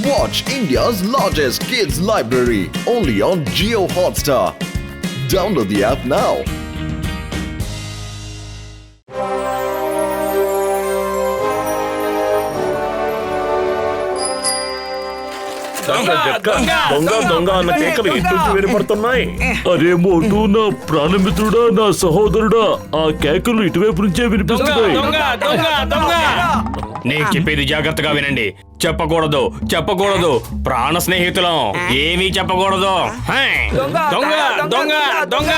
Watch India's largest kids library only on Jio Hotstar. Download the app now. దొంగ దొంగ అన్న కేకలు ఎటు వినపడుతున్నాయి. అరే మోటు, నా ప్రాణమిత్రుడా, నా సహోదరుడా, ఆ కేకలు ఇటువైపు నుంచే వినిపిస్తున్నాయి. నేను చెప్పేది జాగ్రత్తగా వినండి. చెప్పకూడదు చెప్పకూడదు, ప్రాణ స్నేహితులం, ఏమీ చెప్పకూడదు. దొంగ దొంగ దొంగ.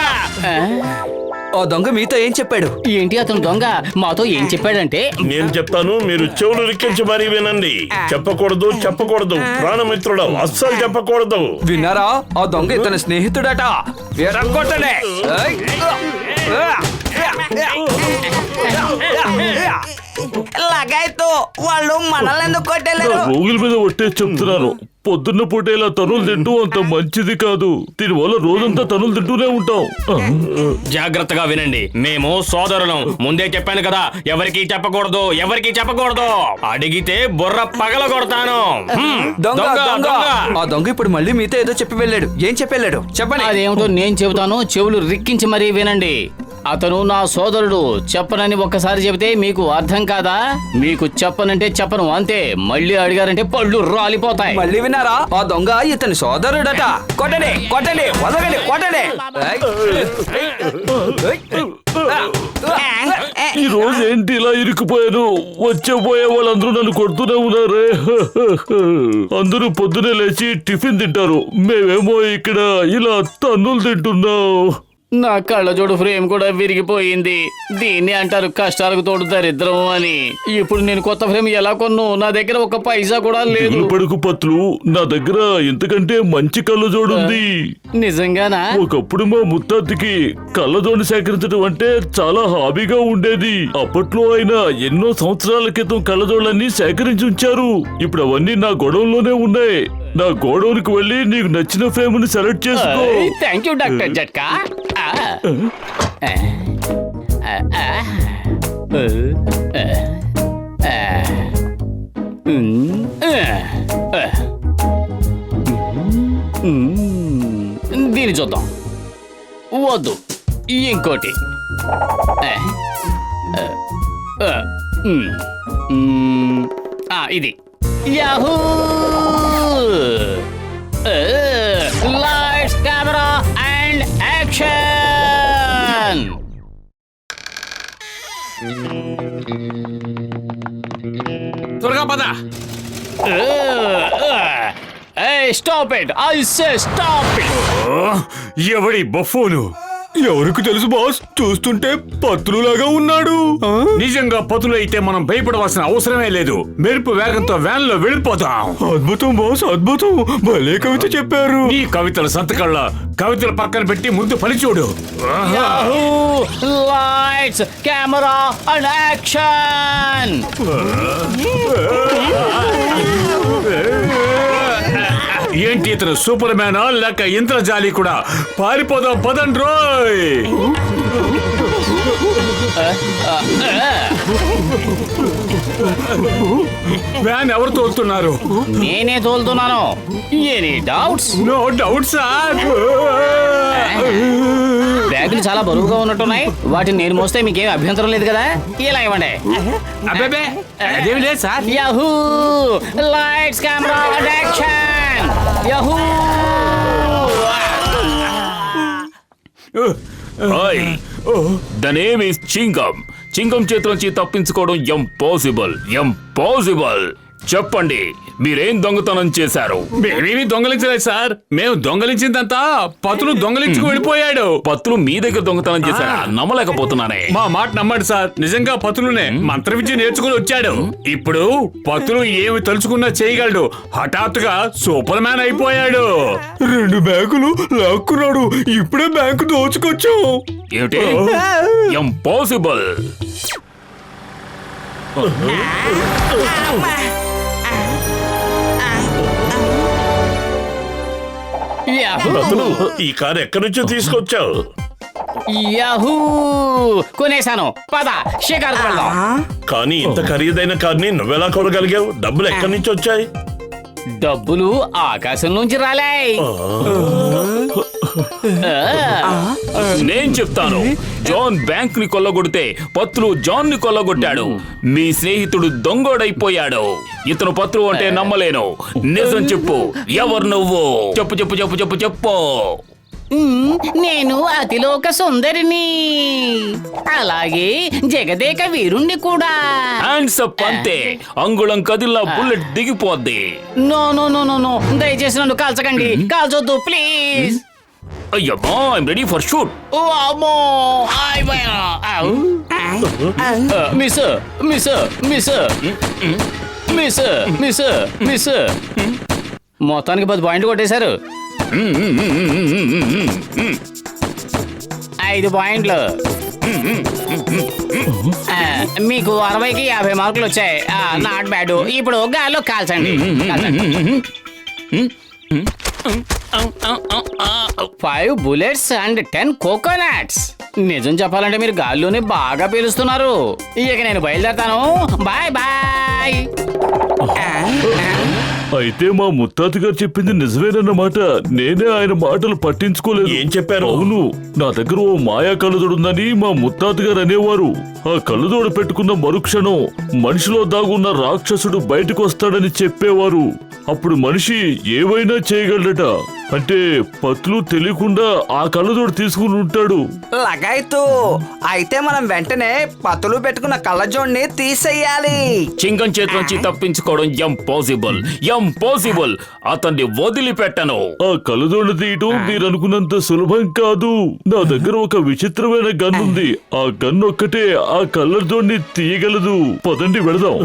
ఆ దొంగ మీతో ఏం చెప్పాడు? ఏంటి అతను దొంగ మాతో ఏం చెప్పాడంటే, నేను చెప్తాను, మీరు చెవులు రిక్కించి మరీ వినండి. చెప్పకూడదు చెప్పకూడదు, ప్రాణమిత్రుడు, అస్సలు చెప్పకూడదు. విన్నారా? ఆ దొంగ ఇతని స్నేహితుడట. ఎరగొట్టలే. లగాయతో వాళ్ళు మనల్ని ఎందుకు కొట్టలేరు? రోగుల మీద ఒట్టే చెప్తున్నాను. పొద్దున్న పూట ఇలా తనులు తింటూ అంత మంచిది కాదు. దీనివల్ల రోజంతా తనులు తింటూనే ఉంటాం. జాగ్రత్తగా వినండి, మేము సోదరులం. ముందే చెప్పాను కదా, ఎవరికి చెప్పకూడదు, ఎవరికి చెప్పకూడదు. అడిగితే బుర్ర పగల కొడతాను. దొంగ దొంగ. ఆ దొంగ ఇప్పుడు మళ్ళీ మీతో ఏదో చెప్పి వెళ్ళాడు. ఏం చెప్పి వెళ్ళాడు చెప్పండి. అదేమిటో నేను చెబుతాను, చెవులు రిక్కించి మరీ వినండి. అతను నా సోదరుడు. చెప్పనని ఒక్కసారి చెబితే మీకు అర్థం కాదా? మీకు చెప్పనంటే చెప్పను అంతే. మళ్ళీ అడిగారంటే పళ్ళు రాలిపోతాయి. మళ్ళీ విన్నారా? ఆ దొంగ ఇతని సోదరుడట. కొట్టండి కొట్టండి, వదలండి, కొట్టండి. ఈ రోజు ఏంటి ఇలా ఇరుక్కుపోయాను? వచ్చేపోయే వాళ్ళందరూ నన్ను కొడుతూనే ఉన్నారే. అందరూ పొద్దునే లేచి టిఫిన్ తింటారు, మేమేమో ఇక్కడ ఇలా తన్నులు తింటున్నాం. నా కళ్ళజోడు ఫ్రేమ్ కూడా విరిగిపోయింది. దీన్ని అంటారు కష్టాలకు తోడు దరిద్రం అని. ఇప్పుడు నేను కొత్త ఫ్రేమ్ ఎలా కొన్ను? నా దగ్గర ఒక పైసా కూడా లేదు. పడుకు పత్లు, నా దగ్గర ఇంతకంటే మంచి కళ్ళజోడు ఉంది. నిజంగానా? ఒకప్పుడు మా ముత్తాతికి కళ్ళజోడు సేకరించడం అంటే చాలా హాబీగా ఉండేది. అప్పట్లో ఆయన ఎన్నో సంవత్సరాల క్రితం కళ్ళజోళ్ళన్నీ సేకరించి ఉంచారు. ఇప్పుడు అవన్నీ నా గొడవలోనే ఉన్నాయి. నా గోడౌన్కి వెళ్ళి నీకు నచ్చిన ఫ్రేమ్ ని సెలెక్ట్ చేసుకో. థ్యాంక్ యూ డాక్టర్ జట్కా. దీన్ని చూద్దాం. వద్దు, ఇంకోటి. ఇది Yahoo! Lights, camera and action! త్వరగా పద. Stop it! I say stop it! ఎవడి బఫూను? ఎవరికి తెలుసు బాస్, చూస్తుంటే పత్రులాగా ఉన్నాడు. నిజంగా పతులు అయితే మనం భయపడవలసిన అవసరమే లేదు. మెరుపు వేగంతో వ్యాన్ లో వెళ్ళిపోతాం. అద్భుతం బాస్, అద్భుతం. భలే కవిత చెప్పారు. ఈ కవితల సంతకళ్ళ కవితల పక్కన పెట్టి ముందు పని చూడు. Lights, camera and action! ఏంటి ఇతను సూపర్ మ్యానా లేక ఇంద్రజాలి కూడా? పారిపోదాం పదండి రోయ్. వ్యాన్ ఎవరు తోలుతున్నారు? నేనే తోలుతున్నాను. Any doubts? No doubt sir. బ్యాగులు చాలా బరువుగా ఉన్నట్టున్నాయి. వాటిని నేను మోస్తే మీకేం అభ్యంతరం లేదు కదా? ఇలా ఇవ్వండి. అబ్బే అదేమి లేదు సార్. Yahoo! Lights, camera and action! Yahoo! The name is Chingam. Chingam చేతిలోంచి తప్పించుకోవడం ఇంపాసిబుల్. ఇంపాసిబుల్. చెప్పండి, మీరేం దొంగతనం చేశారు? మేమేమి దొంగలించలేదు సార్. మేము దొంగలించిందంతా పతులు దొంగలించుకు వెళ్ళిపోయాడు. పత్తులు మీ దగ్గర దొంగతనం చేశారా? నమ్మలేకపోతున్నానే. మా మాట నమ్మండి సార్. నిజంగా పతులునే మంత్ర విద్య నేర్చుకుని వచ్చాడు. ఇప్పుడు పతులు ఏమి తలుచుకున్నా చేయగలడు. హఠాత్తుగా సూపర్ మ్యాన్ అయిపోయాడు. 2 బ్యాంకులు లాక్కున్నాడు. ఇప్పుడే బ్యాంకు దోచుకొచ్చాం. ఏమిటి? ఇంపాసిబుల్. ఈ కారు ఎక్కడి నుంచో తీసుకొచ్చావు? యాహూ! కొనేశాను. పద షికారుకు వెళ్దాం. కానీ ఇంత ఖరీదైన కార్ని నువ్వెలా కొనగలిగావు? డబ్బులు ఎక్కడి నుంచి వచ్చాయి? డబ్బులు ఆకాశం నుంచి రాలాయి. నేను చెప్తాను. జాన్ బ్యాంక్ ని కొల్లగొడితే పత్రు జాన్ ని కొల్లగొట్టాడు. మీ స్నేహితుడు దొంగోడైపోయాడు. ఇతను పత్రు అంటే నమ్మలేను. నిజం చెప్పు, ఎవరు నువ్వు? చెప్పు చెప్పు చెప్పు చెప్పు చెప్పు. నేను అతిలోక సుందరిని, అలాగే జగదేక వీరుణ్ణి కూడా. హ్యాండ్స్ అప్ అంతే. అంగుళం కదిలా బుల్లెట్ దిగిపోద్ది. No no no no no, దయచేసి నన్ను కాల్చకండి, కాల్చొద్దు ప్లీజ్. అయ్యమ్మా, ఐఎమ్ రెడీ ఫర్ షూట్. ఓ అమ్మో, miss miss miss miss miss miss. మొత్తానికి 10 పాయింట్లు కొట్టేశారు. 5 పాయింట్లు. మీకు 60కి 50 మార్కులు వచ్చాయి. Not bad. ఇప్పుడు గాల్లో కాల్చండి. 5 bullets and 10 coconuts. నిజం చెప్పాలంటే మీరు గాల్లోనే బాగా పీలుస్తున్నారు. ఇక నేను బయలుదేరతాను. Bye bye. అయితే మా ముత్తాత గారు చెప్పింది నిజమేనన్నమాట. నేనే ఆయన మాటలు పట్టించుకోలేదు. ఏం చెప్పారు? అవును, నా దగ్గర ఓ మాయా కళ్ళజోడుందని మా ముత్తాత గారు అనేవారు. ఆ కళ్ళజోడు పెట్టుకున్న మరుక్షణం మనిషిలో దాగున్న రాక్షసుడు బయటకు వస్తాడని చెప్పేవారు. అప్పుడు మనిషి ఏవైనా చేయగలడట. అంటే పత్లు తెలియకుండా ఆ కళ్ళజోడు తీసుకుని ఉంటాడు. లగాయితూ అయితే మనం వెంటనే పతులు పెట్టుకున్న కళ్ళజోడిని తీసేయాలి. చింగం చేతి నుంచి తప్పించుకోవడం ఇంపాసిబుల్. ఇంపాసిబుల్. అతన్ని వదిలిపెట్టను. ఆ కళ్ళజోడు తీయటం మీరు అనుకున్నంత సులభం కాదు. నా దగ్గర ఒక విచిత్రమైన గన్ ఉంది. ఆ గన్ ఒక్కటే ఆ కళ్ళజోడిని తీయగలదు. పదండి వెళదాం.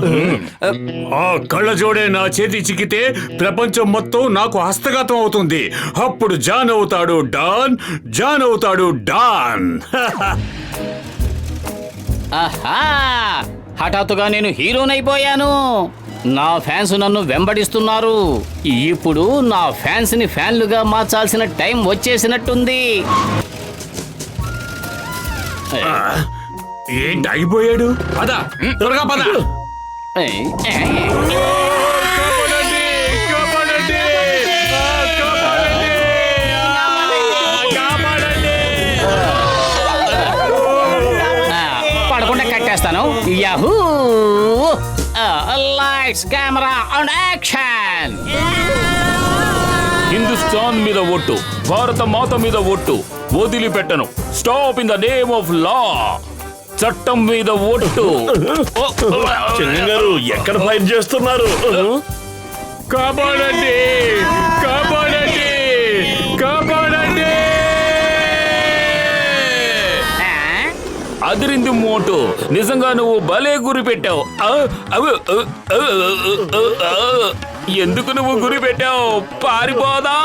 ఆ కళ్ళజోడే నా చేతి చిక్కితే ప్రపంచం మొత్తం నాకు హస్తగతం అవుతుంది. అప్పుడు జాన్ అవుతాడు డాన్, జాన్ అవుతాడు డాన్. ఆహా, హఠాత్తుగా నేను హీరోనైపోయాను. నా ఫ్యాన్స్ నన్ను వెంబడిస్తున్నారు. ఇప్పుడు నా ఫ్యాన్స్ ని ఫ్యాన్లుగా మార్చాల్సిన టైం వచ్చేసినట్టుంది. ఏంటి ఆగిపోయాడు? పద, త్వరగా పద. పడకుండా కట్టేస్తాను. Yahoo! Lights, camera and action. Hindustan మీద ఒట్టు, భారత మాత మీద ఒట్టు. వదిలిపెట్టను. Stop in the name of law. చట్టం మీద ఒట్టు. గారు ఎక్కడ ఫైర్ చేస్తున్నారు? కాపాడండి, కాపాడండి, కాపాడండి. అదిరింది మోటు. నిజంగా నువ్వు భలే గురి పెట్టావు. ఎందుకు నువ్వు గురి పెట్టావు? పారిపోదా.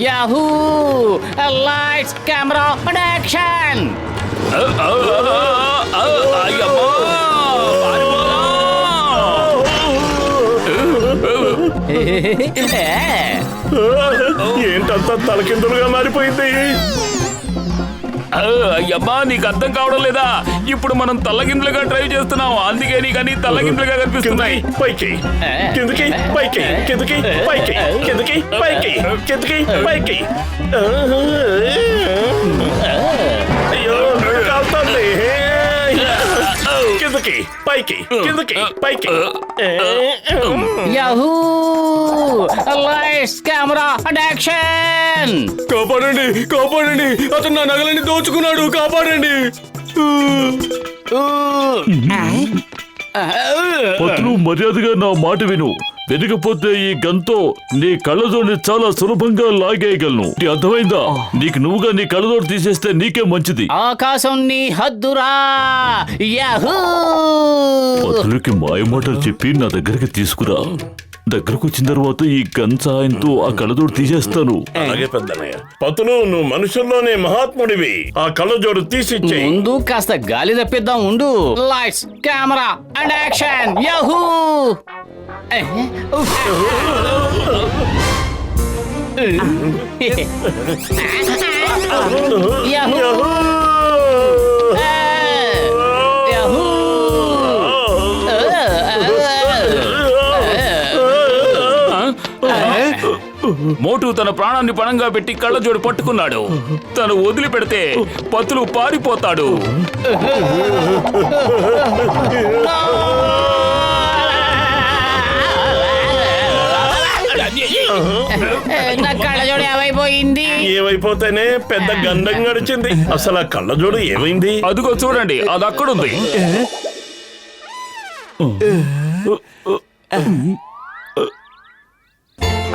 Yahoo! Lights, camera and action. అయ్యమ్మా, పారిపోదా. ఏంటంతా తలకిందులుగా మారిపోయింది? అయ్యమ్మా, నీకు అర్థం కావడం లేదా? ఇప్పుడు మనం తల్లకిందులుగా డ్రైవ్ చేస్తున్నాం. అందుకే నీకు అన్ని తల్లకిందులుగా కనిపిస్తున్నాయి. పైకి కిందకి, పైకి కిందకి, పైకి కిందకి, పైకి కిందకి, పైకి. అయ్యో, కాలుతోంది. కిందకి, పైకి కిందకి, పైకి. Yahoo! Lights, camera and action. కాపాడండి, కాపాడండి. అతను నా నగలని దోచుకున్నాడు. కాపాడండి. పత్రు, మర్యాదగా నా మాట విను. వెనకపోతే ఈ గంతో నీ కళ్ళజోడిని చాలా సులభంగా లాగేయగలను. అర్థమైందా? నీకు నువ్వుగా నీ కళ్ళజోడు తీసేస్తే నీకే మంచిది. ఆకాశం నీ హద్దురా. యాహూ! పత్రులకి మాయమాటలు చెప్పి నా దగ్గరికి తీసుకురా. దగ్గరకు వచ్చిన తర్వాత ఈ గన్ సహాయంతో ఆ కళ్ళజోడు తీసేస్తాను. అలాగే పెద్దనయ్య. పతులు, నువ్వు మనుషుల్లోనే మహాత్ముడివి. ఆ కళ్ళజోడు తీసిచ్చేయి. ముందు కాస్త గాలి తప్పిద్దాం ఉండు. Lights, camera and action. Yahoo! Yahoo! Yahoo! Motu తన ప్రాణాన్ని పణంగా పెట్టి కళ్ళజోడు పట్టుకున్నాడు. తను వదిలిపెడితే పతులు పారిపోతాడు. నా కళ్ళజోడు ఏమైపోయింది? ఏమైపోతేనే పెద్ద గండం గడిచింది. అసలు ఆ కళ్ళజోడు ఏమైంది? అదిగో చూడండి, అది అక్కడుంది.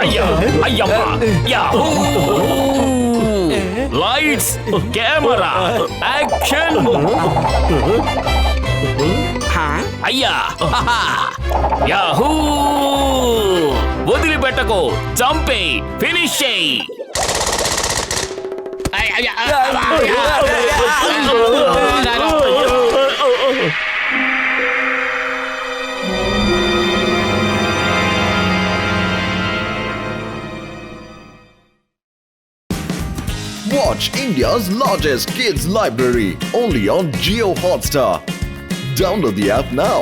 అయ్యా అయ్యమ్మా యాహూ! Lights, camera, action! అయ్యా యాహూ! వదిలిపెట్టకు, చంపే, ఫినిష్ చేయి. Watch India's largest kids library only on Geo Hotstar. Download the app now.